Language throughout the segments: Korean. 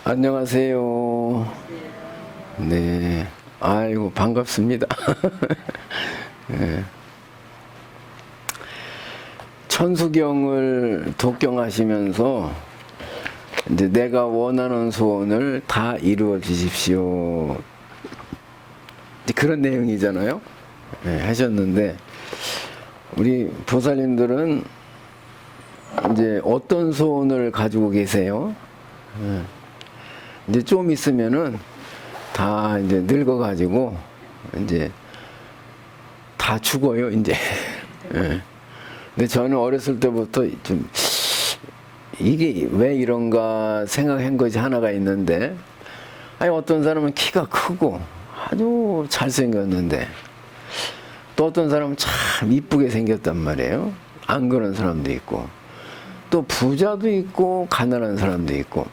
안녕하세요. 네. 아이고, 반갑습니다. 네. 천수경을 독경하시면서 이제 내가 원하는 소원을 다 이루어 주십시오. 그런 내용이잖아요. 네, 하셨는데, 우리 보살님들은 이제 어떤 소원을 가지고 계세요? 이제 좀 있으면은 다 이제 늙어가지고 이제 다 죽어요, 이제. 예. 근데 저는 어렸을 때부터 좀 이게 왜 이런가 생각한 것이 하나가 있는데, 아니 어떤 사람은 키가 크고 아주 잘생겼는데 또 어떤 사람은 참 이쁘게 생겼단 말이에요. 안 그런 사람도 있고 또 부자도 있고 가난한 사람도 있고.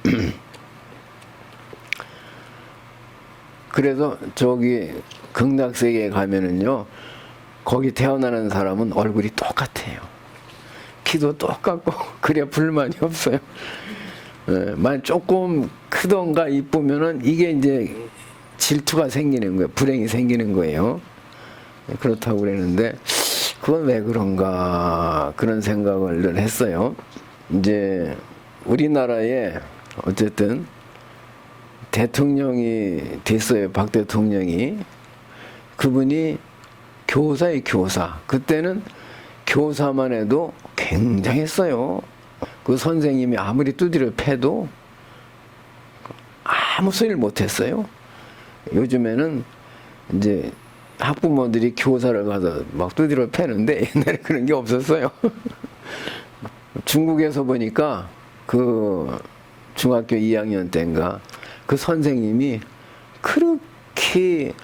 그래서 저기 극락세계에 가면은요, 거기 태어나는 사람은 얼굴이 똑같아요. 키도 똑같고 그래 불만이 없어요. 예, 만 조금 크던가 이쁘면은 이게 이제 질투가 생기는 거예요. 불행이 생기는 거예요. 그렇다고 그랬는데 그건 왜 그런가 그런 생각을 늘 했어요. 이제 우리나라에 어쨌든 대통령이 됐어요. 박 대통령이. 그분이 교사의 교사. 그때는 교사만 해도 굉장했어요. 그 선생님이 아무리 두드려 패도 아무 소리를 못했어요. 요즘에는 이제 학부모들이 교사를 가서 막 두드려 패는데 옛날에 그런 게 없었어요. 중국에서 보니까 그 중학교 2학년 때인가 그 선생님이 그렇게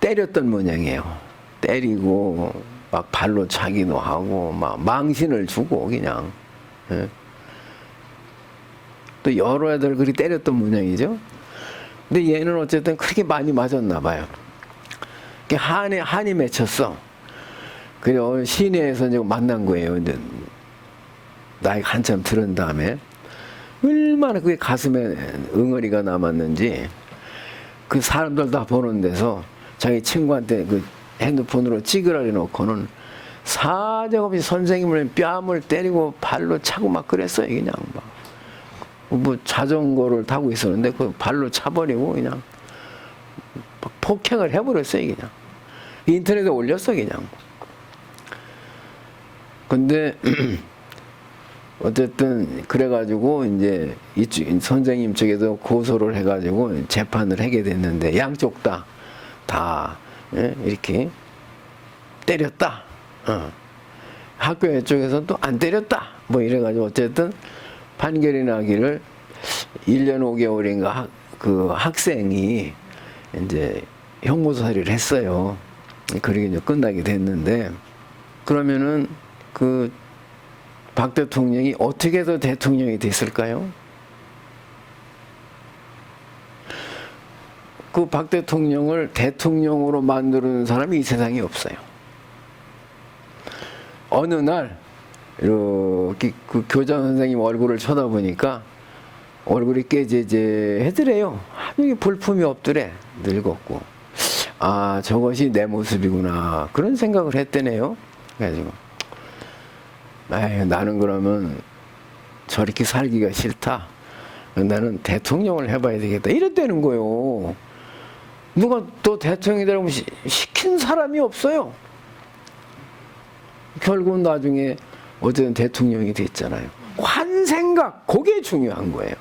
때렸던 모양이에요. 때리고 막 발로 차기도 하고 막 망신을 주고 그냥. 예. 또 여러 애들 그리 때렸던 모양이죠. 근데 얘는 어쨌든 그렇게 많이 맞았나 봐요. 한이 맺혔어. 그래서 시내에서 이제 만난 거예요. 이제 나이가 한참 들은 다음에 얼마나 그게 가슴에 응어리가 남았는지 그 사람들 다 보는 데서 자기 친구한테 그 핸드폰으로 찍으라 해놓고는 사정없이 선생님을 뺨을 때리고 발로 차고 막 그랬어요. 그냥 뭐 자전거를 타고 있었는데 그 발로 차버리고 그냥 폭행을 해버렸어요. 그냥 인터넷에 올렸어 그냥. 근데 어쨌든 그래가지고 이제 이쪽 선생님 쪽에서 고소를 해가지고 재판을 하게 됐는데 양쪽 다 예? 이렇게 때렸다. 학교 쪽에서는 또 안 때렸다. 뭐 이래가지고 어쨌든 판결이 나기를 1년 5개월인가 그 학생이 이제 형무소리를 했어요. 그러게 이제 끝나게 됐는데, 그러면은 그 박 대통령이 어떻게 해서 대통령이 됐을까요? 그 박 대통령을 대통령으로 만드는 사람이 이 세상에 없어요. 어느 날 이렇게 그 교장 선생님 얼굴을 쳐다보니까 얼굴이 깨제제해더래요. 아주 볼품이 없더래. 늙었고. 아, 저것이 내 모습이구나. 그런 생각을 했대네요. 그래가지고 아유, 나는 그러면 저렇게 살기가 싫다. 나는 대통령을 해봐야 되겠다. 이랬다는 거예요. 누가 또 대통령이 되라고 시킨 사람이 없어요. 결국은 나중에 어쨌든 대통령이 됐잖아요. 한 생각, 그게 중요한 거예요.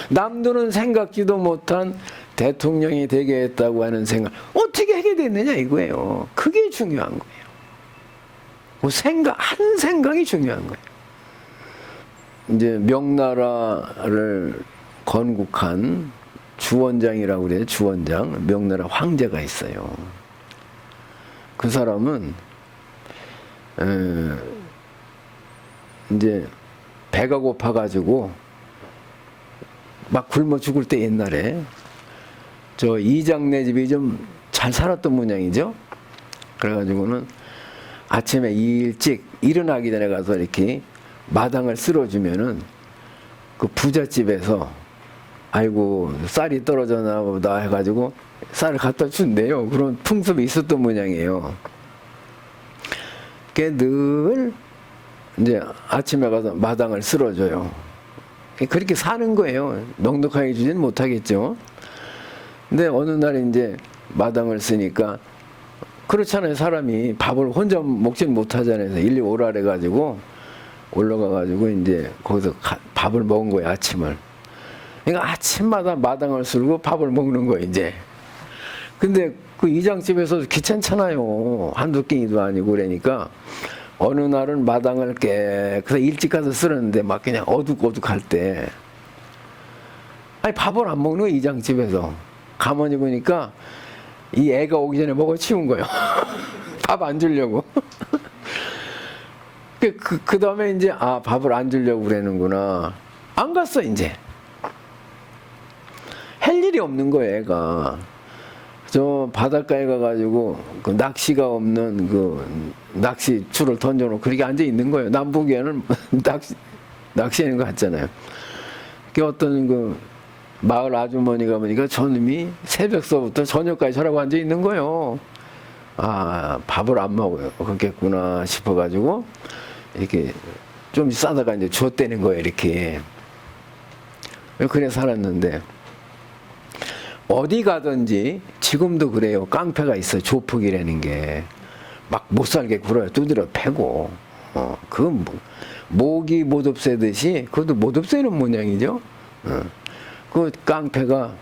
남들은 생각지도 못한 대통령이 되게 했다고 하는 생각, 어떻게 하게 됐느냐 이거예요. 그게 중요한 거예요. 그 생각, 한 생각이 중요한 거예요. 이제 명나라를 건국한 주원장이라고 그래요. 주원장. 명나라 황제가 있어요. 그 사람은 이제 배가 고파가지고 막 굶어 죽을 때 옛날에 저 이장네 집이 좀 잘 살았던 모양이죠. 그래가지고는 아침에 일찍 일어나기 전에 가서 이렇게 마당을 쓸어주면은 그 부잣집에서 아이고 쌀이 떨어졌나 보다 해가지고 쌀을 갖다 준대요. 그런 풍습이 있었던 모양이에요. 그게 늘 이제 아침에 가서 마당을 쓸어줘요. 그렇게 사는 거예요. 넉넉하게 주지는 못하겠죠. 근데 어느 날 이제 마당을 쓰니까 그렇잖아요. 사람이 밥을 혼자 먹지는 못하잖아요. 일일이 오라 그래가지고 올라가가지고 이제 거기서 밥을 먹은 거예요. 아침을. 그러니까 아침마다 마당을 쓸고 밥을 먹는 거예요. 이제. 근데 그 이장집에서 귀찮잖아요. 한두 끼니도 아니고 그러니까 어느 날은 마당을 깨끗이 일찍 가서 쓸었는데 막 그냥 어둑어둑할 때 아니 밥을 안 먹는 거예요. 이장집에서. 가만히 보니까 이 애가 오기 전에 먹어 치운 거예요. 밥 안 주려고. 그 다음에 이제 아 밥을 안 주려고 그러는구나. 안 갔어 이제. 할 일이 없는 거예요. 애가. 저 바닷가에 가가지고 그 낚시가 없는 그 낚시줄을 던져놓고 그렇게 앉아 있는 거예요. 남북에는 낚시하는 거 같잖아요. 그 어떤 그 마을 아주머니가 보니까 저놈이 새벽서부터 저녁까지 저라고 앉아 있는 거예요. 아 밥을 안 먹어요. 그렇겠구나 싶어가지고 이렇게 좀 싸다가 이제 줬대는 거예요. 이렇게. 그래 살았는데. 어디 가든지 지금도 그래요. 깡패가 있어요. 조폭이라는 게. 막 못 살게 굴어요. 두드려 패고. 그 모기 못 없애듯이 그것도 못 없애는 모양이죠. 그 깡패가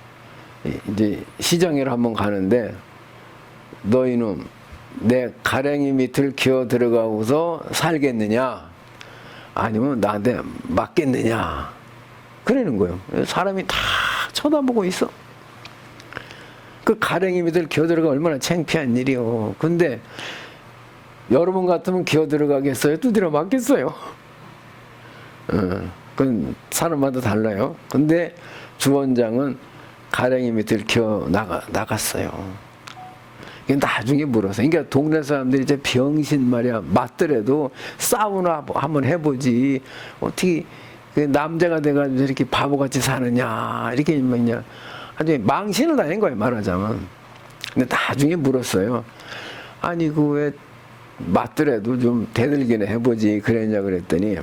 이제 시장에 한번 가는데 너 이놈 내 가랭이 밑을 기어 들어가고서 살겠느냐 아니면 나한테 맞겠느냐 그러는 거예요. 사람이 다 쳐다보고 있어. 그 가랭이 밑을 기어 들어가 얼마나 창피한 일이요. 근데 여러분 같으면 기어 들어가겠어요? 두드려 맞겠어요? 그건 사람마다 달라요. 근데 주원장은 가랭이 밑을 기어 나갔어요. 나중에 물어서. 그러니까 동네 사람들이 이제 병신 말이야. 맞더라도 싸우나 한번 해보지. 어떻게 그 남자가 돼가지고 이렇게 바보같이 사느냐. 이렇게 뭐냐. 아주 망신을 다닌 거예요. 말하자면. 근데 나중에 물었어요. 아니 그 왜 맞더라도 좀 대들기는 해보지. 그랬냐 그랬더니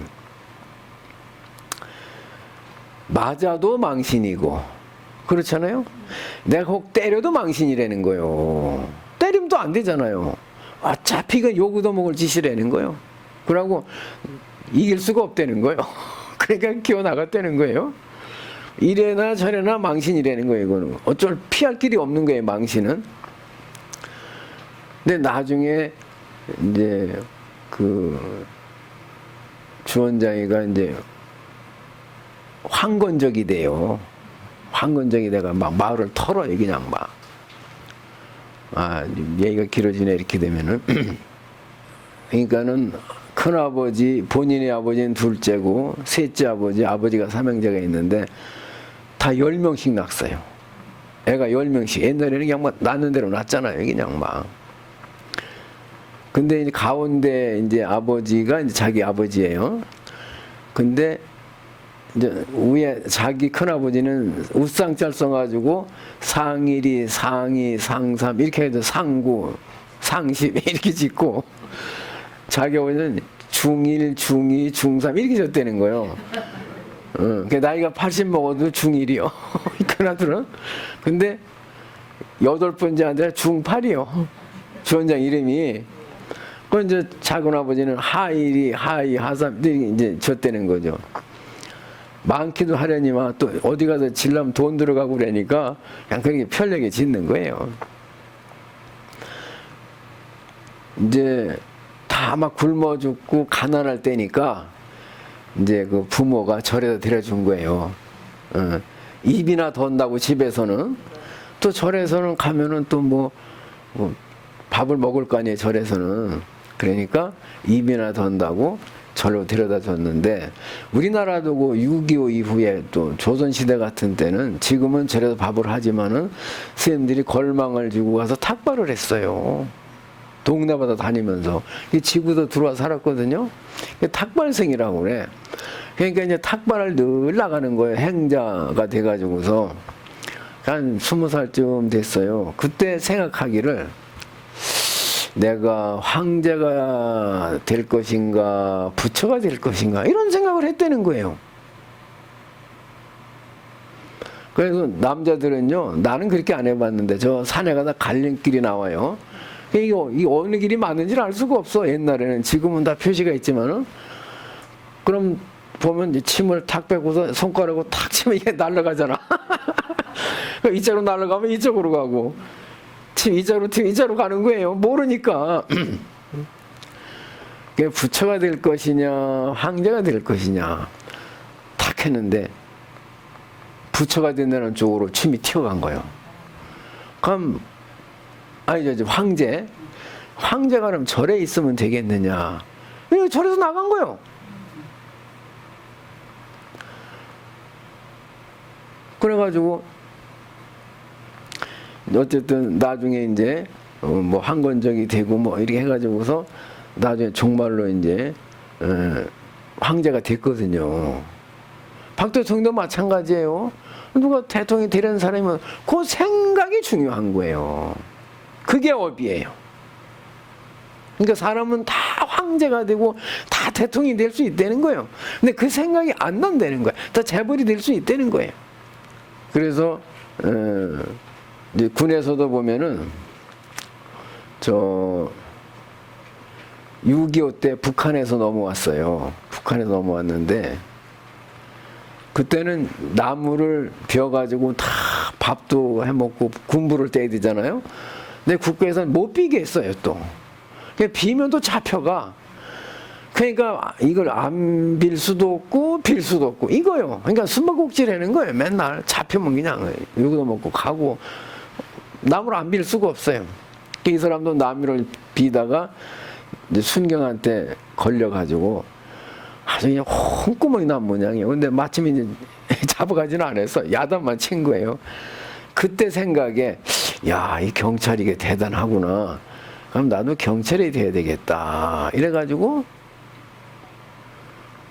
맞아도 망신이고 그렇잖아요. 내가 혹 때려도 망신이라는 거예요. 때리면 또 안 되잖아요. 어차피 그 요구도 먹을 짓이라는 거예요. 그러고 이길 수가 없다는 거예요. 그러니까 기어 나갔다는 거예요. 이래나 저래나 망신이라는 거예요. 이거는 어쩔 피할 길이 없는 거예요. 망신은. 근데 나중에 이제 그 주원장이가 이제 황건적이 돼요. 황건적이 돼가 막 마을을 털어요. 그냥 막. 아, 얘기가 길어지네. 이렇게 되면은. 그러니까는 큰아버지, 본인의 아버지는 둘째고, 셋째 아버지가 삼형제가 있는데, 다 10명씩 낳았어요. 애가 10명씩. 옛날에는 그냥 막 낳는 대로 낳았잖아요. 그냥 막. 근데 이제 가운데 이제 아버지가 이제 자기 아버지예요. 근데 이제 위에 자기 큰아버지는 우상짤 써가지고 상일이, 상이, 상삼 이렇게 해서 상구, 상십 이렇게 짓고 자기 아버지는 중일, 중이, 중삼 이렇게 졌다는 거예요. 그 나이가 80 먹어도 중일이요. 큰아들은. 근데 8번째 아들 중8이요. 주원장 이름이. 그 이제 작은 아버지는 하일이, 하이, 하삼 이렇게 이제 졌다는 거죠. 많기도 하려니만 또 어디 가서 질라면 돈 들어가고 그러니까 그냥 그렇게 편하게 짓는 거예요. 이제 다 막 굶어 죽고 가난할 때니까 이제 그 부모가 절에다 데려준 거예요. 입이나 던다고 집에서는 또 절에서는 가면은 또 뭐 밥을 먹을 거 아니에요. 절에서는. 그러니까 입이나 던다고 절로 데려다 줬는데 우리나라도 그 6.25 이후에 또 조선시대 같은 때는 지금은 절에서 밥을 하지만은 스님들이 걸망을 주고 가서 탁발을 했어요. 동네마다 다니면서 이 지구도 들어와 살았거든요. 탁발생이라고 그래. 그러니까 이제 탁발을 늘 나가는 거예요. 행자가 돼가지고서 한 20살쯤 됐어요. 그때 생각하기를 내가 황제가 될 것인가 부처가 될 것인가 이런 생각을 했다는 거예요. 그래서 남자들은요, 나는 그렇게 안 해봤는데 저 산에 가다 갈림길이 나와요. 이 어느 길이 맞는지를 알 수가 없어. 옛날에는. 지금은 다 표시가 있지만은. 그럼 보면 이제 침을 탁 빼고서 손가락으로 탁 치면 이게 날아가잖아. 이쪽으로 날아가면 이쪽으로 가고, 침 이쪽으로 튀면 이쪽으로 가는 거예요. 모르니까. 부처가 될 것이냐 황제가 될 것이냐 탁 했는데 부처가 된다는 쪽으로 침이 튀어간 거예요. 그럼 아니죠, 황제가 그럼 절에 있으면 되겠느냐? 절에서 나간 거예요. 그래가지고 어쨌든 나중에 이제 뭐 한건적이 되고 뭐 이렇게 해가지고서 나중에 정말로 이제 황제가 됐거든요. 박 대통령도 마찬가지예요. 누가 대통령이 되려는 사람이면 그 생각이 중요한 거예요. 그게 업이에요. 그러니까 사람은 다 황제가 되고 다 대통령이 될 수 있다는 거예요. 근데 그 생각이 안 난다는 거예요. 다 재벌이 될 수 있다는 거예요. 그래서 이제 군에서도 보면은 6.25 때 북한에서 넘어왔어요. 북한에서 넘어왔는데 그때는 나무를 베어가지고 다 밥도 해먹고 군부를 떼야 되잖아요. 근데 국가에서는 못 비게 했어요, 또. 비면 또 잡혀가. 그러니까 이걸 안 빌 수도 없고 빌 수도 없고 이거요. 그러니까 숨바꼭질하는 거예요. 맨날 잡히면 그냥 여기도 먹고 가고 나무를 안 빌 수가 없어요. 이 사람도 나무를 비다가 이제 순경한테 걸려가지고 아주 그냥 홍구멍이 난 모양이에요. 근데 마침 이제 잡아가지는 않았어. 야단만 친 거예요. 그때 생각에 야, 이 경찰이 이게 대단하구나. 그럼 나도 경찰이 돼야 되겠다. 이래가지고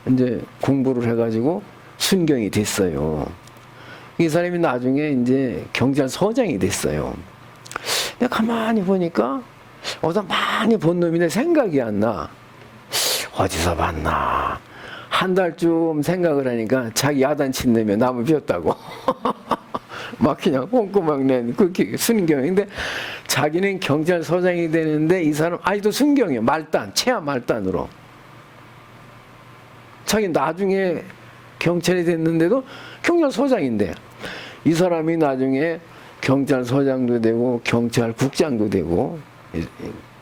이제 공부를 해가지고 순경이 됐어요. 이 사람이 나중에 이제 경찰서장이 됐어요. 근데 가만히 보니까 어디서 많이 본 놈인데 생각이 안 나. 어디서 봤나. 한 달쯤 생각을 하니까 자기 야단친 놈이 나무 비웠다고. 막 그냥 꼼꼼하게 낸 그렇게 순경인데 자기는 경찰서장이 되는데 이 사람 아직도 순경이에요. 말단, 최하 말단으로. 자기 나중에 경찰이 됐는데도 경찰서장인데 이 사람이 나중에 경찰서장도 되고 경찰국장도 되고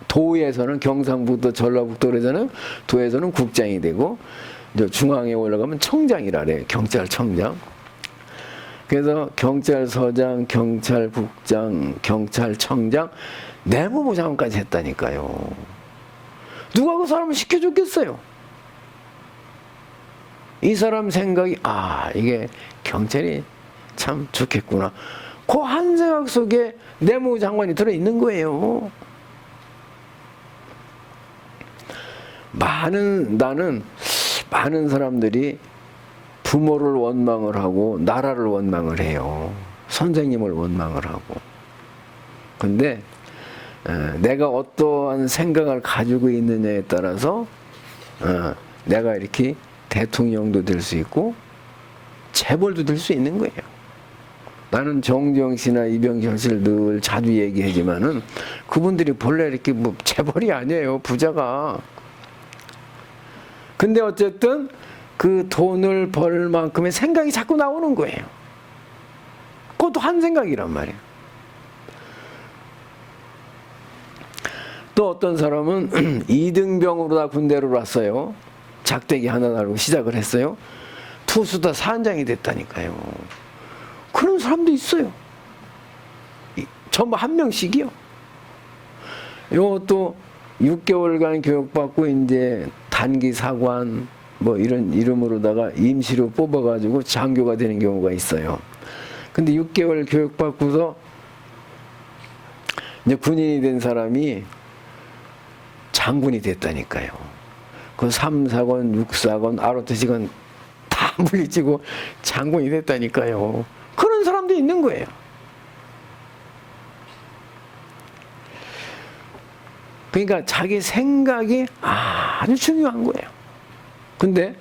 도에서는 경상북도 전라북도에서는 도에서는 국장이 되고 이제 중앙에 올라가면 청장이라 그래요. 경찰청장. 그래서 경찰서장, 경찰국장, 경찰청장, 내무부 장관까지 했다니까요. 누가 그 사람을 시켜줬겠어요? 이 사람 생각이 이게 경찰이 참 좋겠구나. 그 한 생각 속에 내무부 장관이 들어있는 거예요. 나는 많은 사람들이 부모를 원망을 하고 나라를 원망을 해요. 선생님을 원망을 하고. 근데 내가 어떠한 생각을 가지고 있느냐에 따라서 내가 이렇게 대통령도 될 수 있고 재벌도 될 수 있는 거예요. 나는 정주영 씨나 이병철 씨를 늘 자주 얘기하지만은 그분들이 본래 이렇게 뭐 재벌이 아니에요. 부자가. 근데 어쨌든 그 돈을 벌 만큼의 생각이 자꾸 나오는 거예요. 그것도 한 생각이란 말이에요. 또 어떤 사람은 이등병으로 다 군대로 왔어요. 작대기 하나 달고 시작을 했어요. 투수다 산장이 됐다니까요. 그런 사람도 있어요. 전부 한 명씩이요. 요것도 6개월간 교육받고 이제 단기 사관 뭐 이런 이름으로다가 임시로 뽑아가지고 장교가 되는 경우가 있어요. 근데 6개월 교육받고서 이제 군인이 된 사람이 장군이 됐다니까요. 그 3사건, 6사건, 아로트식은 다 물리치고 장군이 됐다니까요. 그런 사람도 있는 거예요. 그러니까 자기 생각이 아주 중요한 거예요. 근데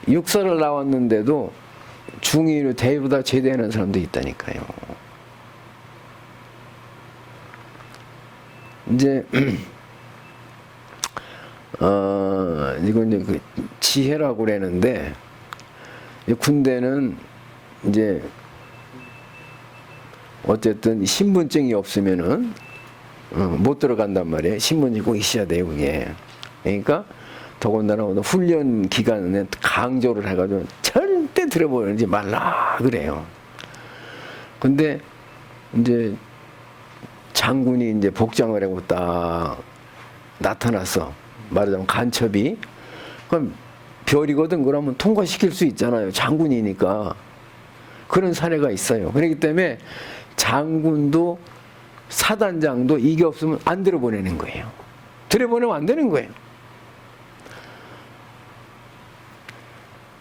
육사를 나왔는데도 중2로 대보다 제대하는 사람도 있다니까요. 이제 이건 이제 그 지혜라고 그러는데, 군대는 이제 어쨌든 신분증이 없으면은 못 들어간단 말이에요. 신분증이 꼭 있어야 돼요, 그게. 그러니까 더군다나 훈련 기간에 강조를 해가지고 절대 들어보지 말라 그래요. 근데 이제 장군이 이제 복장을 하고 딱 나타났어. 말하자면 간첩이. 그럼 별이거든. 그러면 통과시킬 수 있잖아요. 장군이니까. 그런 사례가 있어요. 그렇기 때문에 장군도 사단장도 이게 없으면 안 들어보내는 거예요. 들여보내면 안 되는 거예요.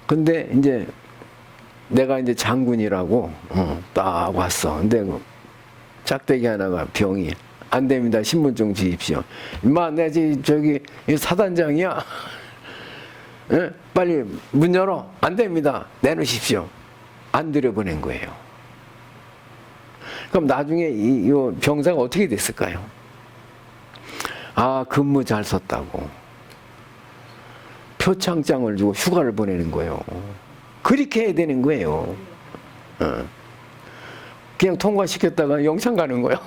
근데 이제 내가 이제 장군이라고 딱 왔어. 근데 짝대기 하나가 병이 안 됩니다. 신분증 주십시오. 임마, 내가 저기 사단장이야. 예? 빨리 문 열어. 안 됩니다. 내놓으십시오. 안 들여보낸 거예요. 그럼 나중에 이 병사가 어떻게 됐을까요? 아, 근무 잘 썼다고. 표창장을 주고 휴가를 보내는 거예요. 그렇게 해야 되는 거예요. 그냥 통과시켰다가 영창 가는 거예요.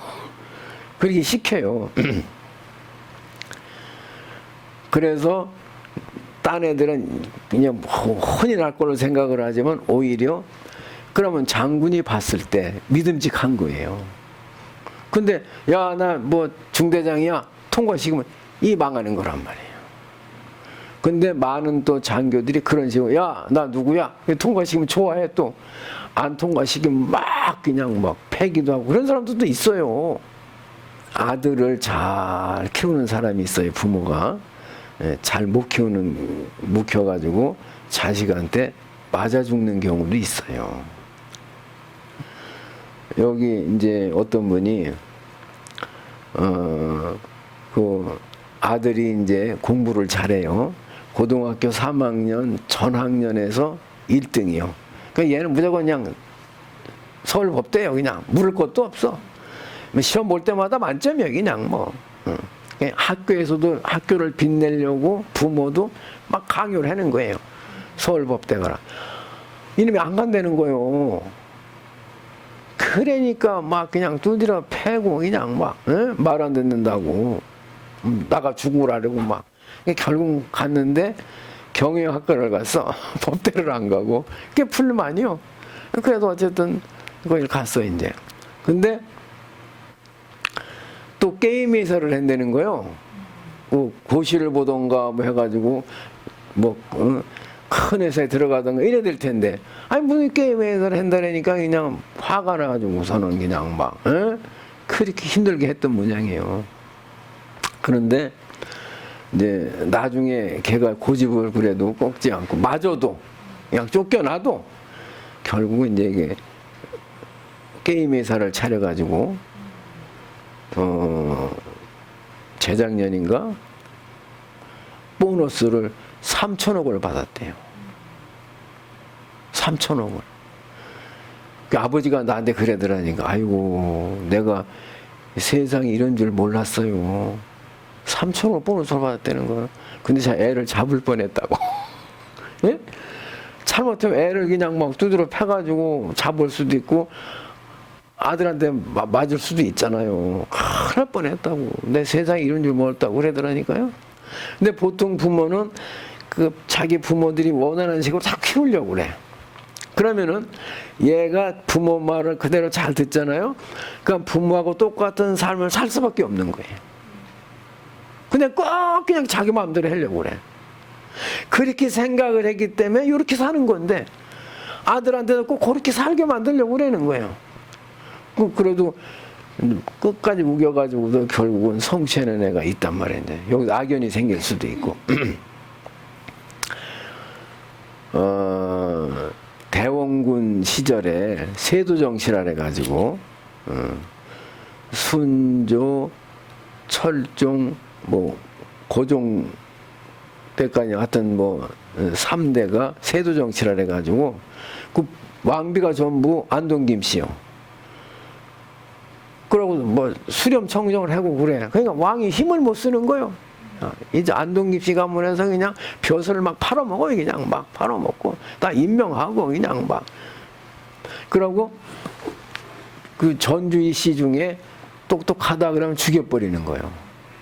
그렇게 시켜요. 그래서 딴 애들은 그냥 혼이 날 거로 생각을 하지만 오히려 그러면 장군이 봤을 때 믿음직한 거예요. 근데 야, 나 뭐 중대장이야 통과시키면 이 망하는 거란 말이에요. 근데 많은 또 장교들이 그런 식으로 야, 나 누구야? 통과시키면 좋아해. 또 안 통과시키면 막 그냥 막 패기도 하고 그런 사람들도 있어요. 아들을 잘 키우는 사람이 있어요. 부모가 잘 못 키워가지고 자식한테 맞아 죽는 경우도 있어요. 여기 이제 어떤 분이 그 아들이 이제 공부를 잘해요. 고등학교 3학년 전학년에서 1등이요. 그러니까 얘는 무조건 그냥 서울법대요. 그냥 물을 것도 없어. 시험 볼 때마다 만점이야. 그냥 뭐. 그냥 학교에서도 학교를 빛내려고 부모도 막 강요를 하는 거예요. 서울법대 가라. 이놈이 안 간다는 거예요. 그러니까 막 그냥 두드려 패고 그냥 막 말 안 듣는다고 나가 죽으라고 막. 결국 갔는데 경영학과를 갔어. 법대를 안 가고. 그게 불만이요. 그래도 어쨌든 거길 갔어 이제. 근데 또 게임 회사를 한다는 거예요. 뭐 고시를 보던가 뭐 해가지고 뭐 큰 회사에 들어가던가 이래 될 텐데, 아니 무슨 게임 회사를 한다니까 그냥 화가 나가지고서는 그냥 막 그렇게 힘들게 했던 모양이에요. 그런데 이제 나중에 걔가 고집을 부려도 꺾지 않고 맞아도 그냥 쫓겨나도 결국은 이제 이게 게임 회사를 차려가지고 재작년인가 보너스를 3천억을 받았대요. 3천억을. 그 아버지가 나한테 그러더라니까. 아이고, 내가 세상에 이런 줄 몰랐어요. 3천억 보너스를 받았다는 거예요. 근데 자 애를 잡을 뻔했다고. 예? 잘못하면 애를 그냥 막 두드려 패가지고 잡을 수도 있고 아들한테 맞을 수도 있잖아요. 큰일 날 뻔했다고. 내 세상에 이런 줄 몰랐다고 그러더라니까요. 근데 보통 부모는 그 자기 부모들이 원하는 식으로 다 키우려고 그래. 그러면은 얘가 부모 말을 그대로 잘 듣잖아요. 그러니까 부모하고 똑같은 삶을 살 수밖에 없는 거예요. 근데 꼭 그냥 자기 마음대로 하려고 그래. 그렇게 생각을 했기 때문에 이렇게 사는 건데 아들한테도 꼭 그렇게 살게 만들려고 그러는 거예요. 그래도 끝까지 우겨가지고도 결국은 성취하는 애가 있단 말이에요. 여기서 악연이 생길 수도 있고. 대원군 시절에 세도정치라 해가지고 순조, 철종, 뭐 고종 때까지 하여튼 뭐 3대가 세도정치라 해가지고 그 왕비가 전부 안동김씨요. 그러고 뭐 수렴 청정을 하고 그래. 그러니까 왕이 힘을 못 쓰는 거요. 이제 안동김씨 가문에서 그냥 벼슬을 막 팔아먹어요. 그냥 막 팔아먹고 다 임명하고 그냥 막. 그러고 그 전주이 씨 중에 똑똑하다 그러면 죽여버리는 거예요.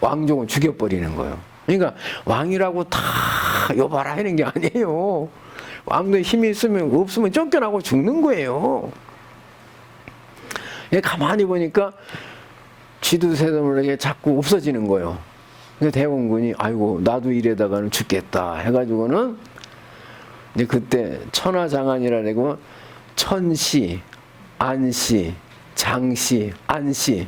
왕족은 죽여버리는 거예요. 그러니까 왕이라고 다 여봐라 하는 게 아니에요. 왕도 힘이 있으면 없으면 쫓겨나고 죽는 거예요. 가만히 보니까 쥐두새도모르게 자꾸 없어지는 거예요. 그러니까 대원군이 아이고 나도 이래다가는 죽겠다 해가지고는 이제 그때 천하장안이라고 천시, 안시, 장시, 안시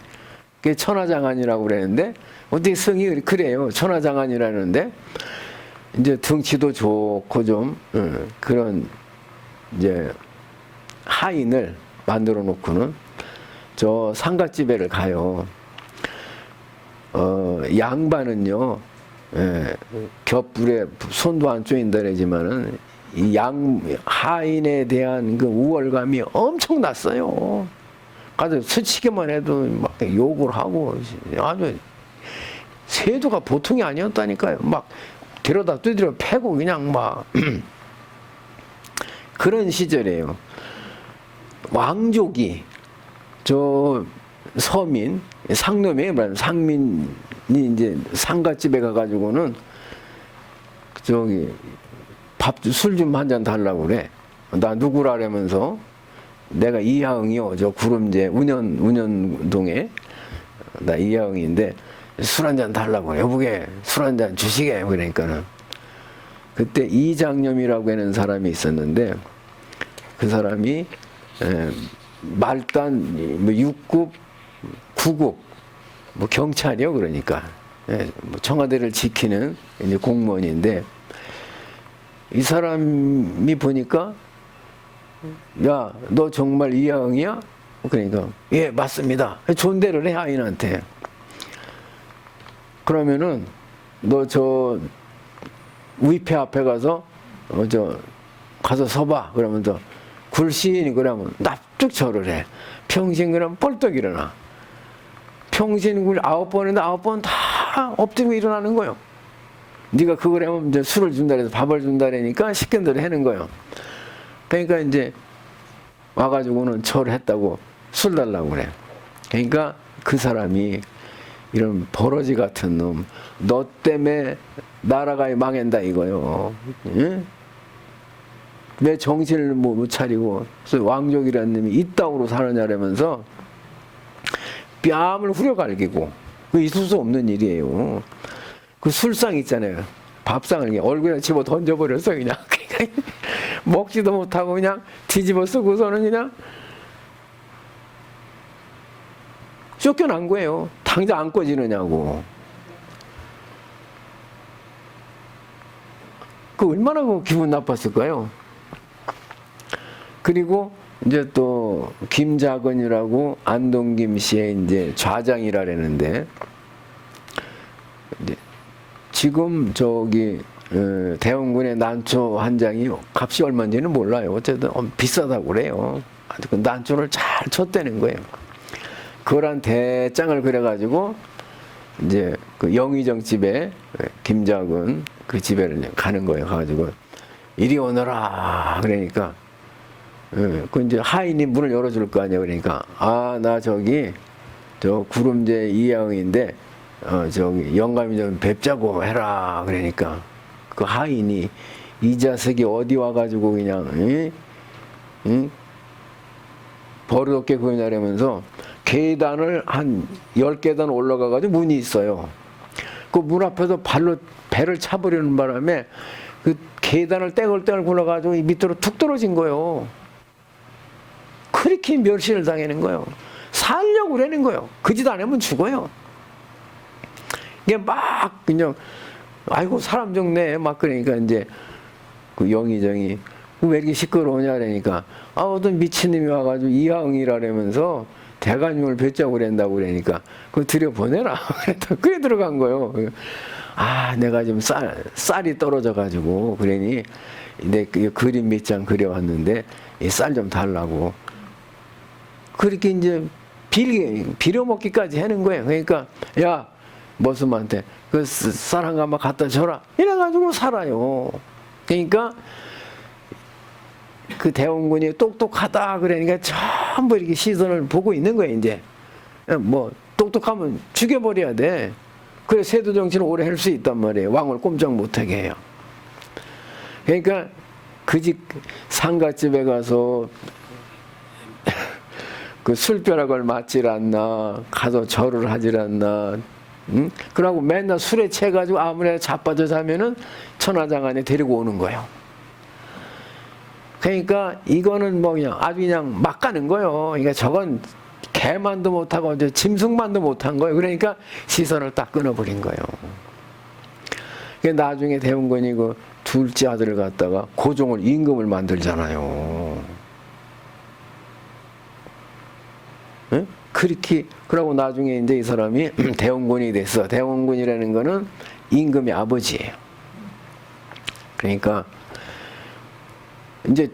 그게 천하장안이라고 그랬는데 어떻게 성이 그래요. 천하장안이라는데 이제 등치도 좋고 좀 그런 이제 하인을 만들어 놓고는 저 상갓집에를 가요. 양반은요, 겹불에 손도 안 쪼인다 그러지만은 이 하인에 대한 그 우월감이 엄청났어요. 가서 스치기만 해도 막 욕을 하고 아주 세도가 보통이 아니었다니까요. 막 데려다 두드려 패고 그냥 막 그런 시절이에요. 왕족이 저 서민 상놈이 말하면 상민이 이제 상가집에 가가지고는 저기 술 좀 한 잔 달라고 그래. 나 누구라면서 내가 이하응이요. 저 구름제 운현동에 나 이하응인데 술 한 잔 달라고 여보게 술 한 잔 주시게. 그러니까는 그때 이장념이라고 하는 사람이 있었는데 그 사람이 말단 뭐 6급 9급 뭐 경찰이요. 그러니까 뭐 청와대를 지키는 이제 공무원인데 이 사람이 보니까 야 너 정말 이하응이야? 그러니까 예 맞습니다. 존대를 해 하인한테. 그러면은 너 저 위패 앞에 가서 저 가서 서봐. 그러면서 굴신이 그러면 납득 절을 해. 평신 그러면 뻘떡 일어나. 평신 굴 9번인데 9번 다 엎드리고 일어나는 거예요. 네가 그걸 하면 이제 술을 준다 그래서 밥을 준다 그러니까 시킨 대로 하는 거예요. 그러니까 이제 와가지고는 절을 했다고 술 달라고 그래. 그러니까 그 사람이 이런 버러지 같은 놈, 너 때문에 나라가 망한다 이거요. 예? 왜 정신을 못 차리고 왕족이라는 놈이 이따구로 사느냐라면서 뺨을 후려갈기고 그 있을 수 없는 일이에요. 그 술상 있잖아요. 밥상을 그냥 얼굴에 집어 던져버렸어 그냥. 먹지도 못하고 그냥 뒤집어 쓰고서는 그냥 쫓겨난 거예요. 당장 안 꺼지느냐고. 그 얼마나 기분 나빴을까요? 그리고 이제 또 김자근이라고 안동김 씨의 이제 좌장이라 그랬는데 이제 지금 저기 대원군의 난초 한 장이 값이 얼마인지는 몰라요. 어쨌든 비싸다고 그래요. 그 난초를 잘 쳤다는 거예요. 그걸 한 대장을 그려가지고 이제 그 영의정 집에 김자근 그 집에 가는 거예요. 가가지고 이리 오너라 그러니까 그 이제 하인이 문을 열어줄 거 아니에요. 그러니까 아 나 저기 저 구름제 이하응인데 저기 영감이 좀 뵙자고 해라. 그러니까 그 하인이 이 자식이 어디 와가지고 그냥 버릇없게 그러냐면서 계단을 한 10계단 올라가가지고 문이 있어요. 그 문 앞에서 발로 배를 차버리는 바람에 그 계단을 떼굴떼굴 굴러가지고 밑으로 툭 떨어진 거예요. 그렇게 멸시를 당하는 거예요. 살려 하냐고 그러는 거예요. 그 짓 안 하면 죽어요. 이게 막 그냥 아이고 사람 죽네 막 그러니까 이제 그 영의정이 왜 이렇게 시끄러우냐 그러니까 어떤 미친놈이 와가지고 이하응이라면서 대간흉을 뱉자고 그런다고 그러니까 그거 들여보내라. 그래 들어간 거예요. 내가 지금 쌀이 떨어져가지고 그러니 내 그림 몇 장 그려왔는데 이 쌀 좀 달라고. 그렇게 이제 빌어먹기까지 하는 거예요. 그러니까 야 머슴한테 그 쌀 한 가마 갖다 줘라. 이래가지고 살아요. 그러니까 그 대원군이 똑똑하다 그러니까 전부 이렇게 시선을 보고 있는 거예요. 이제 뭐 똑똑하면 죽여버려야 돼. 그래 세도 정치는 오래 할 수 있단 말이에요. 왕을 꼼짝 못하게 해요. 그러니까 그 집 상가집에 가서 그 술벼락을 맞질 않나, 가서 절을 하질 않나, 응? 그러고 맨날 술에 취해가지고 아무래도 자빠져 자면은 천하장안에 데리고 오는 거예요. 그러니까 이거는 뭐 그냥 아주 그냥 막 가는 거예요. 그러니까 저건 개만도 못하고 이제 짐승만도 못한 거예요. 그러니까 시선을 딱 끊어버린 거예요. 나중에 대원군이 그 둘째 아들을 갖다가 고종을 임금을 만들잖아요. 응? 그렇게 그러고 나중에 이제 이 사람이 대원군이 됐어. 대원군이라는 거는 임금의 아버지예요. 그러니까 이제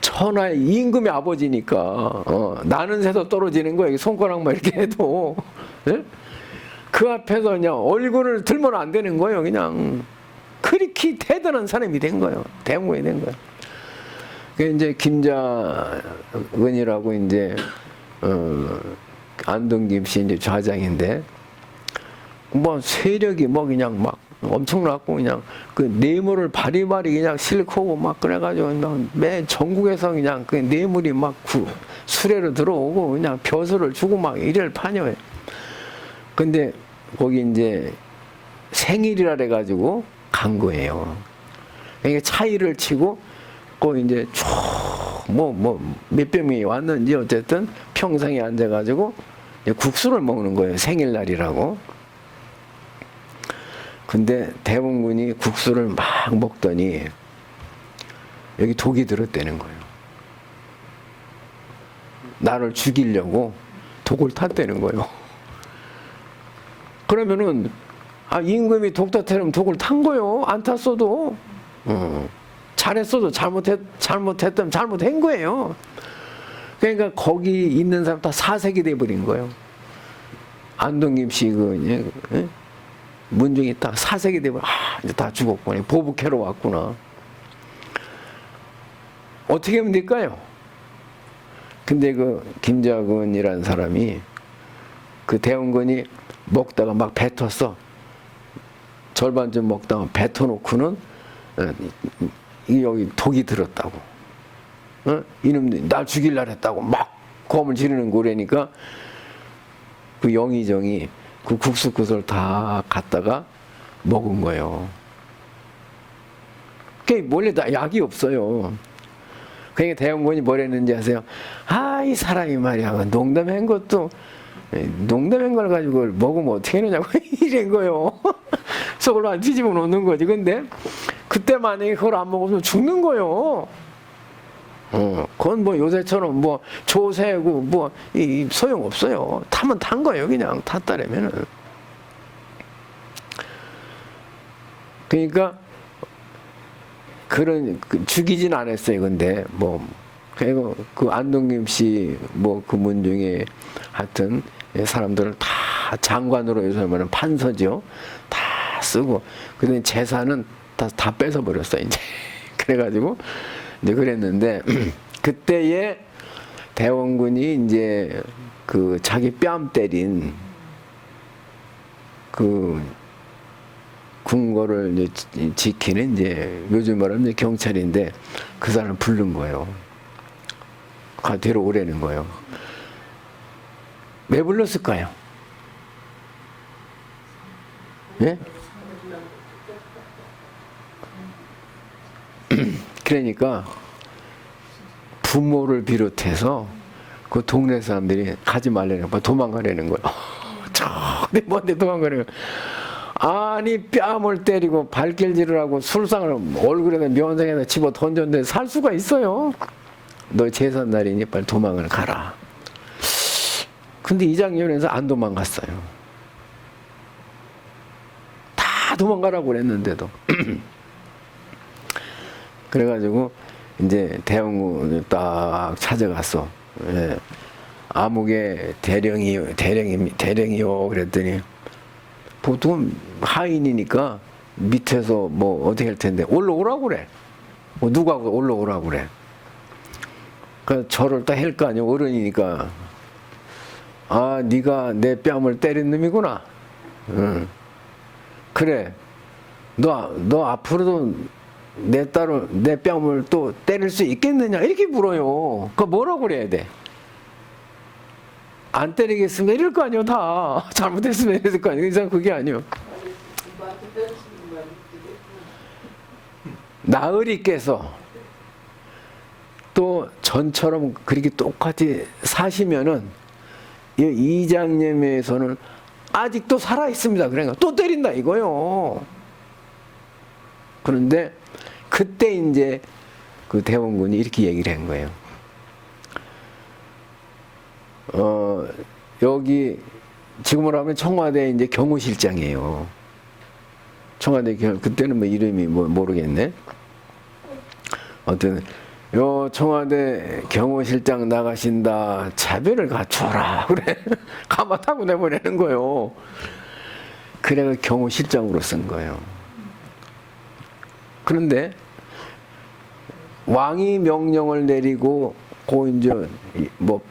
천하의 임금의 아버지니까 나는 새도 떨어지는 거예요. 손가락만 이렇게 해도 네? 그 앞에서 그냥 얼굴을 들면 안 되는 거예요. 그냥 그렇게 대단한 사람이 된 거예요. 대원군이 된 거예요. 그 이제 김자은이라고 이제 안동김씨 이제 좌장인데 뭐 세력이 뭐 그냥 막 엄청났고 그냥 그 뇌물을 바리바리 그냥 실고고 막 그래가지고 매 전국에서 그냥 그 뇌물이 막 수레로 들어오고 그냥 벼슬을 주고 막 이럴 판이에요. 근데 거기 이제 생일이라 그래가지고 간 거예요. 그러니까 차이를 치고 그 이제 몇백 명이 왔는지 어쨌든 평상에 앉아가지고 국수를 먹는 거예요. 생일날이라고. 근데 대원군이 국수를 막 먹더니 여기 독이 들었다는 거예요. 나를 죽이려고 독을 탔다는 거예요. 그러면은 임금이 독tat으면 독을 탄 거예요. 안 탔어도. 잘했어도 잘못했다면 잘못한 거예요. 그러니까 거기 있는 사람 다 사색이 돼버린 거예요. 안동김씨 문중이 딱 사색이 돼버려. 이제 다 죽었구나. 보복해러 왔구나. 어떻게 하면 될까요? 근데 그 김자근이라는 사람이 그 대원군이 먹다가 막 뱉었어. 절반쯤 먹다가 뱉어놓고는 여기 독이 들었다고. 이놈들 날 죽일라 했다고 막 고함을 지르는 거라니까 그 영의정이 그 국수 그릇을 다 갖다가 먹은 거예요. 그게 원래 다 약이 없어요. 그러니까 대원군이 뭘 했는지 아세요? 이 사람이 말이야 농담한 것도 농담한 걸 가지고 먹으면 어떻게 하느냐고 이런 거예요. 속을 안 뒤집어 놓는 거지. 근데 그때 만약에 그걸 안 먹으면 죽는 거예요. 그건 뭐 요새처럼 뭐 조세고 뭐 소용 없어요. 타면 탄 거예요. 그냥 탔다라면은. 그러니까 죽이진 않았어요. 근데 뭐 그리고 그 안동김씨 뭐 그 문중에 하여튼 사람들을 다 장관으로 요새 말하면 판서죠. 다 쓰고 그다음에 재산은 다 뺏어 버렸어 이제. 그래가지고 이제 그랬는데 그때에 대원군이 이제 그 자기 뺨 때린 그 궁궐을 이제 지키는 이제 요즘 말하면 이제 경찰인데 그 사람을 부른 거예요. 데려오라는 거예요. 왜 불렀을까요? 예? 그러니까 부모를 비롯해서 그 동네 사람들이 가지 말라는 거야. 도망가려는 거야. 저기 뭔데 도망가려는 거야. 아니 뺨을 때리고 발길질을 하고 술상을 얼굴에다 면상에다 집어 던졌는데 살 수가 있어요? 너 제삿날이니 빨리 도망을 가라. 근데 이 장면에서 안 도망갔어요. 다 도망가라고 그랬는데도. 그래가지고 이제 대원군을 딱 찾아갔어. 예. 아무개 대령이요 그랬더니 보통 하인이니까 밑에서 뭐 어떻게 할 텐데 올라오라고 그래. 뭐 누가 올라오라고 그래. 그 절을 딱 할 거 아니야. 어른이니까. 아, 네가 내 뺨을 때린 놈이구나. 응. 그래. 너 앞으로도 내 뺨을 또 때릴 수 있겠느냐 이렇게 물어요. 그 뭐라고 그래야 돼? 안 때리겠습니다 이럴 거 아니에요. 다 잘못했으면 이럴 거 아니에요. 이상 그게 아니에요. 나으리께서 또 전처럼 그렇게 똑같이 사시면은 이 이장님에서는 아직도 살아 있습니다. 그러니까 또 때린다 이거요. 그런데 그때 이제 그 대원군이 이렇게 얘기를 한 거예요. 여기 지금으로 하면 청와대 이제 경호실장이에요. 청와대 그때는 뭐 이름이 뭐 모르겠네. 어떤 요 청와대 경호실장 나가신다. 자비를 갖춰라 그래. 가마 타고 내보내는 거예요. 그래가 경호실장으로 쓴 거예요. 그런데 왕이 명령을 내리고 고 이제 뭐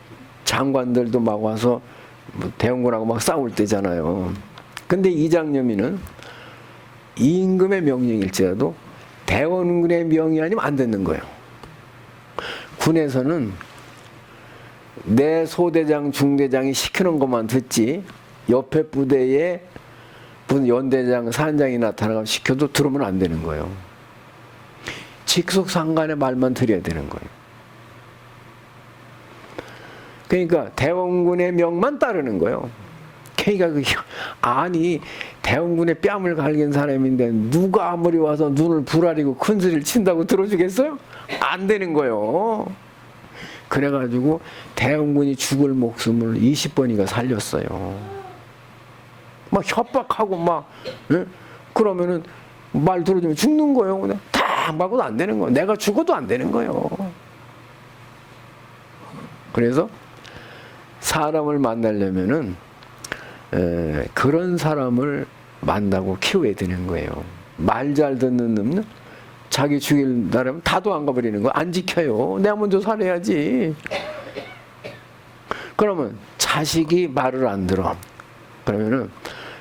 장관들도 막 와서 뭐 대원군하고 막 싸울 때잖아요. 근데 이장념이는 임금의 명령일지라도 대원군의 명이 아니면 안 듣는 거예요. 군에서는 내 소대장, 중대장이 시키는 것만 듣지 옆에 부대에 무슨 연대장, 산장이 나타나서 시켜도 들으면 안 되는 거예요. 직속상관의 말만 들어야 되는 거예요. 그러니까 대원군의 명만 따르는 거예요. 그러니까 아니 대원군의 뺨을 갈긴 사람인데 누가 아무리 와서 눈을 부라리고 큰 소리를 친다고 들어주겠어요? 안 되는 거예요. 그래가지고 대원군이 죽을 목숨을 20번이가 살렸어요. 막 협박하고 막 예? 그러면은 말 들어주면 죽는 거예요. 그냥 다 막아도 안 되는 거예요. 내가 죽어도 안 되는 거예요. 그래서 사람을 만나려면은 그런 사람을 만나고 키워야 되는 거예요. 말 잘 듣는 놈은 자기 죽일 나라면 다도 안 가버리는 거 안 지켜요. 내가 먼저 살아야지. 그러면 자식이 말을 안 들어. 그러면은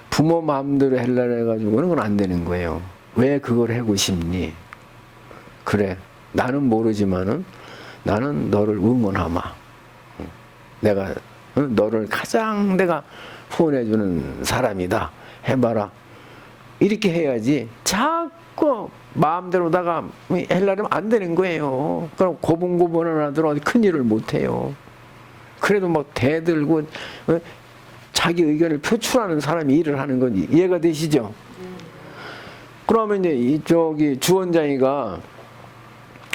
부모 마음대로 하려고 해가지고는 그건 안 되는 거예요. 왜 그걸 하고 싶니? 그래, 나는 모르지만은 나는 너를 응원하마. 내가 너를 가장 내가 후원해주는 사람이다. 해봐라. 이렇게 해야지 자꾸 마음대로다가 하려면 안 되는 거예요. 그럼 고분고분을 하더라도 어디 큰일을 못해요. 그래도 막 대들고 자기 의견을 표출하는 사람이 일을 하는 건 이해가 되시죠? 그러면 이제 이쪽이 주원장이가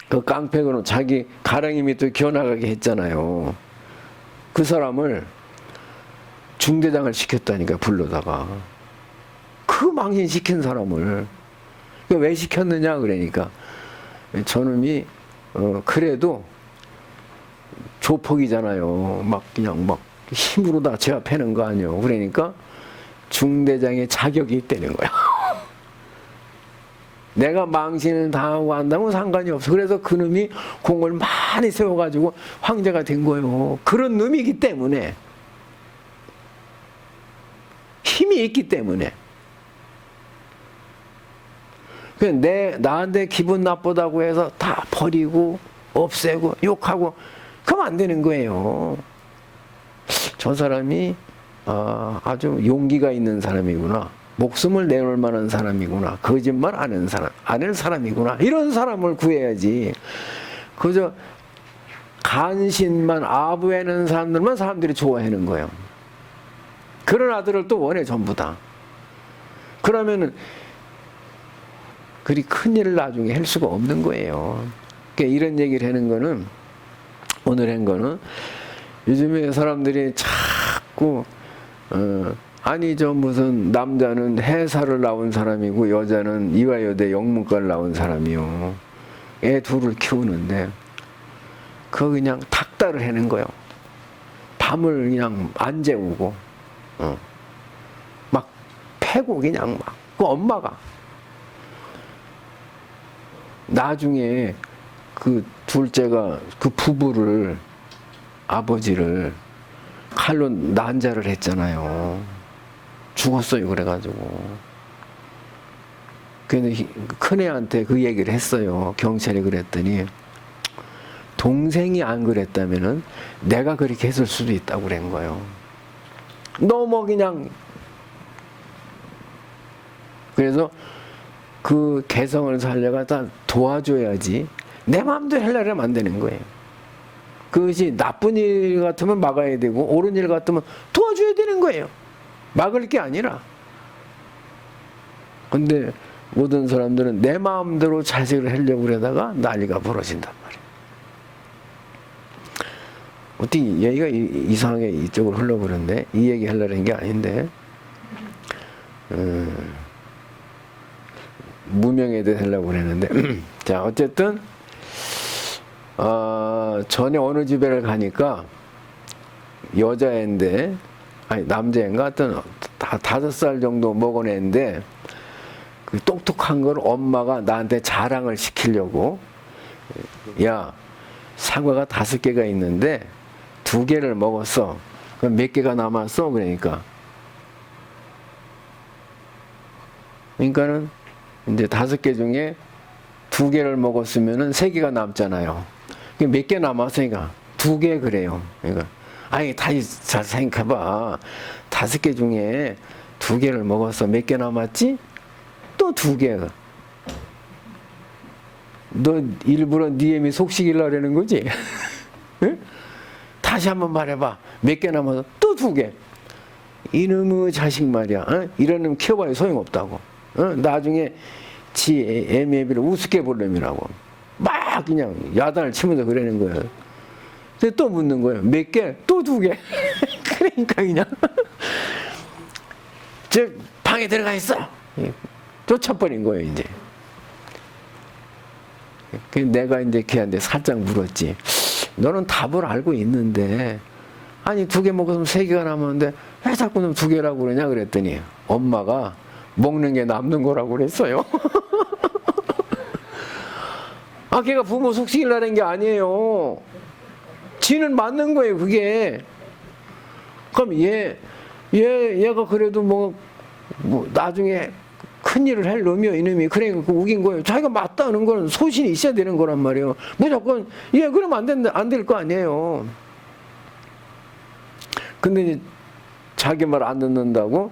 그 깡패으로 자기 가랑이 밑으로 기어나가게 했잖아요. 그 사람을 중대장을 시켰다니까 불러다가 그 망신시킨 사람을 왜 시켰느냐 그러니까 저놈이 그래도 조폭이잖아요. 막 그냥 막 힘으로 다 제압하는 거 아니에요. 그러니까 중대장의 자격이 있다는 거야. 내가 망신을 당하고 한다면 상관이 없어. 그래서 그 놈이 공을 많이 세워가지고 황제가 된 거예요. 그런 놈이기 때문에 힘이 있기 때문에. 나한테 기분 나쁘다고 해서 다 버리고 없애고 욕하고 그러면 안 되는 거예요. 저 사람이 아주 용기가 있는 사람이구나. 목숨을 내놓을 만한 사람이구나. 거짓말 안 하는 사람, 안 할 사람이구나. 이런 사람을 구해야지. 그저 간신만 아부하는 사람들만 사람들이 좋아하는 거예요. 그런 아들을 또 원해 전부 다. 그러면은 그리 큰 일을 나중에 할 수가 없는 거예요. 그러니까 이런 얘기를 하는 거는, 오늘 한 거는, 요즘에 사람들이 자꾸 아니 저 무슨 남자는 해사를 나온 사람이고 여자는 이화여대 영문과를 나온 사람이요, 애 둘을 키우는데 그거 그냥 닥달을 하는 거예요. 밤을 그냥 안 재우고 막 패고 그냥 막. 그 엄마가 나중에 그 둘째가 그 부부를, 아버지를 칼로 난자를 했잖아요. 죽었어요. 그래가지고. 근데 큰애한테 그 얘기를 했어요. 경찰이. 그랬더니 동생이 안 그랬다면은 내가 그렇게 했을 수도 있다고 그런 거예요. 너무 그냥. 그래서 그 개성을 살려가 도와줘야지 내 마음대로 하려면 안 되는 거예요. 그것이 나쁜 일 같으면 막아야 되고 옳은 일 같으면 도와줘야 되는 거예요. 막을 게 아니라. 근데 모든 사람들은 내 마음대로 자식을 하려고 그러다가 난리가 벌어진단 말이에요. 어떻게 얘기가 이상하게 이쪽으로 흘러버렸네. 이 얘기 하려는 게 아닌데. 무명에 대해 하려고 그랬는데 자, 어쨌든 전에 어느 집에를 가니까 여자애인데, 아니 남자애인가 하여튼 5살 정도 먹은 애인데 그 똑똑한 걸 엄마가 나한테 자랑을 시키려고, 야 사과가 5개가 있는데 2개를 먹었어. 그럼 몇 개가 남았어? 그러니까는 이제 5개 중에 2개를 먹었으면은 3개가 남잖아요. 몇 개 남았으니까 2개 그래요. 그러니까 아니 다시 잘 생각해봐. 5개 중에 2개를 먹었어. 몇 개 남았지? 또 2개. 너 일부러 네 애미 속시키려는 거지? 응? 다시 한번 말해봐. 몇 개 남았어? 또 2개. 이놈의 자식 말이야. 어? 이런 놈 키워봐야 소용없다고. 어? 나중에 지 애미애비를 우습게 볼 놈이라고. 막 그냥 야단을 치면서 그러는 거예요. 근데 또 묻는 거예요. 몇 개? 또 2개. 그러니까 그냥 저 방에 들어가 있어. 쫓아버린 거예요 이제. 내가 이제 걔한테 살짝 물었지. 너는 답을 알고 있는데 아니 2개 먹었으면 3개가 남았는데 왜 자꾸 너 2개라고 그러냐 그랬더니 엄마가 먹는 게 남는 거라고 그랬어요. 아, 걔가 부모 속시키려는 게 아니에요. 지는 맞는 거예요, 그게. 그럼 얘가 그래도 뭐 나중에 큰 일을 할 놈이요, 이놈이. 그러니까 우긴 거예요. 자기가 맞다는 건 소신이 있어야 되는 거란 말이에요. 무조건, 그러면 안 될 거 아니에요. 근데 이제 자기 말 안 듣는다고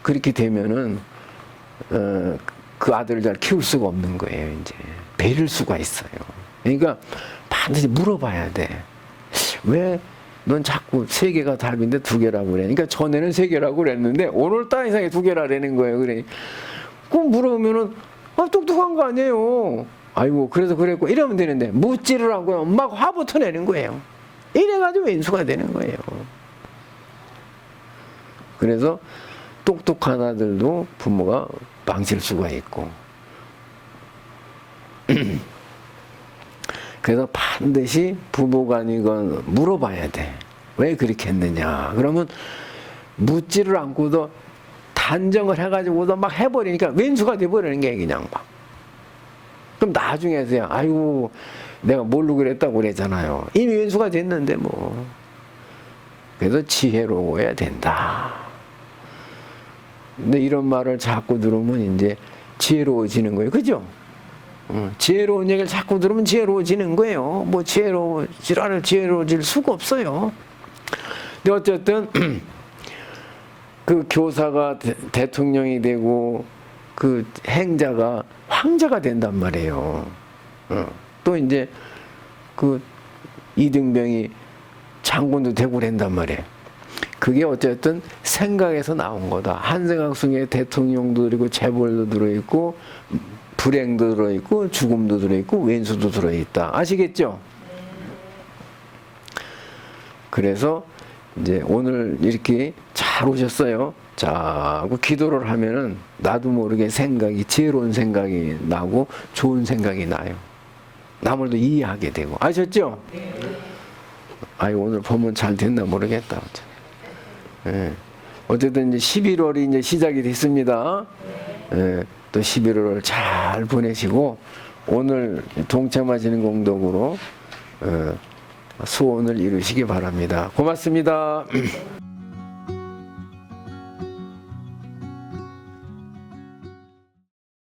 그렇게 되면은, 그 아들을 잘 키울 수가 없는 거예요, 이제. 베릴 수가 있어요. 그러니까 반드시 물어봐야 돼. 왜 넌 자꾸 3개가 답인데 2개라고 그래? 그러니까 전에는 3개라고 그랬는데 오늘따라 이상하게 2개라는 거예요. 그래. 그럼 물어보면은 똑똑한 거 아니에요. 아이고 그래서 그랬고 이러면 되는데 묻지를 않고요. 막 화부터 내는 거예요. 이래가지고 왼수가 되는 거예요. 그래서 똑똑한 아들도 부모가 망칠 수가 있고 그래서 반드시 부부간이건 물어봐야 돼. 왜 그렇게 했느냐. 그러면 묻지를 않고도 단정을 해가지고도 막 해버리니까 왼수가 돼버리는 게 그냥 막. 그럼 나중에서야 아이고 내가 뭘로 그랬다고 그랬잖아요. 이미 왼수가 됐는데 뭐. 그래서 지혜로워야 된다. 근데 이런 말을 자꾸 들으면 이제 지혜로워지는 거예요. 그죠? 지혜로운 얘기를 자꾸 들으면 지혜로워지는 거예요. 뭐 지혜로워질 수가 없어요. 근데 어쨌든 그 교사가 대통령이 되고 그 행자가 황제가 된단 말이에요. 또 이제 그 이등병이 장군도 되고 그랬단 말이에요. 그게 어쨌든 생각에서 나온 거다. 한생각 속에 대통령도 들어있고 재벌도 들어있고 불행도 들어있고 죽음도 들어있고 왼수도 들어있다. 아시겠죠? 그래서 이제 오늘 이렇게 잘 오셨어요. 자, 그 기도를 하면은 나도 모르게 생각이, 지혜로운 생각이 나고 좋은 생각이 나요. 남을 더 이해하게 되고. 아셨죠? 아이, 오늘 보면 잘 됐나 모르겠다. 예. 어쨌든 이제 11월이 이제 시작이 됐습니다. 예. 또 11월을 잘 보내시고 오늘 동참하시는 공덕으로 소원을 이루시기 바랍니다. 고맙습니다.